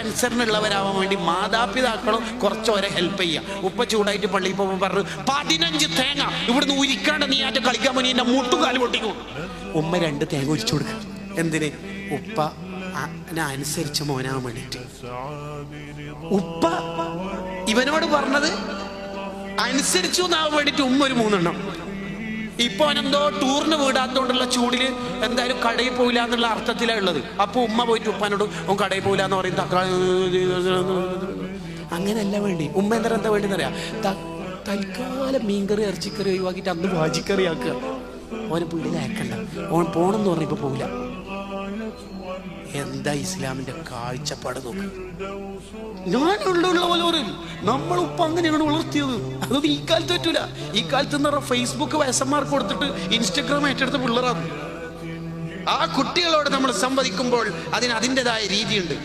അനുസരണയുള്ളവരാവാൻ വേണ്ടി മാതാപിതാക്കളും കുറച്ചോരെ ഹെൽപ്പ് ചെയ്യുക. ഉപ്പ ചൂടായിട്ട് പള്ളിയിൽ പോകുമ്പോൾ പറഞ്ഞു 15 തേങ്ങ ഇവിടുന്ന് ഉരിക്കാണ്ട് നീ ആയിട്ട് കളിക്കാൻ പോയി എന്റെ മുട്ടുകാല് പൊട്ടിക്കും. ഉമ്മ 2 തേങ്ങ ഉരിച്ചു കൊടുക്കുക. എന്തിന്? ഉപ്പ അനുസരിച്ച മോനാവാൻ വേണ്ടിട്ട്. ഉപ്പ ഇവനോട് പറഞ്ഞത് അനുസരിച്ചു എന്നാവാൻ വേണ്ടിട്ട് ഉമ്മ ഒരു 3 എണ്ണം. ഇപ്പൊ അവനെന്തോ ടൂറിന് വീടാത്തോണ്ടുള്ള ചൂടില് എന്തായാലും കടയിൽ പോയില്ല എന്നുള്ള അർത്ഥത്തിലാണ് ഉള്ളത്. അപ്പൊ ഉമ്മ പോയിട്ട് ഉപ്പാനോട് ഓൻ കടയിൽ പോയില്ല എന്ന് പറയും. അങ്ങനെയല്ല വേണ്ടി. ഉമ്മ എന്താ വേണ്ടെന്ന് അറിയാം, തൽക്കാലം മീൻകറി ഇറച്ചിക്കറി ഒഴിവാക്കിയിട്ട് അന്ന് വാജിക്കറി ആക്കുക. ഓനെ പുള്ളിനെ അയക്കണ്ട, ഓൻ പോണെന്ന് പറഞ്ഞ ഇപ്പൊ പോവില്ല. എന്താ ഇസ്ലാമിന്റെ കാഴ്ചപ്പാട് നോക്ക്. ഞാനുള്ള പോലെ നമ്മൾ ഉപ്പ അങ്ങനെയാണ് വളർത്തിയത്. അതൊന്നും ഈ കാലത്ത് പറ്റൂല. ഈ കാലത്ത് എന്ന് പറഞ്ഞാൽ ഫേസ്ബുക്ക് വയസ്സന്മാർക്ക് കൊടുത്തിട്ട് ഇൻസ്റ്റഗ്രാം ഏറ്റെടുത്ത പിള്ളേരാണ്. ആ കുട്ടികളോട് നമ്മൾ സംവദിക്കുമ്പോൾ അതിന് അതിൻ്റെതായ രീതിയുണ്ട്.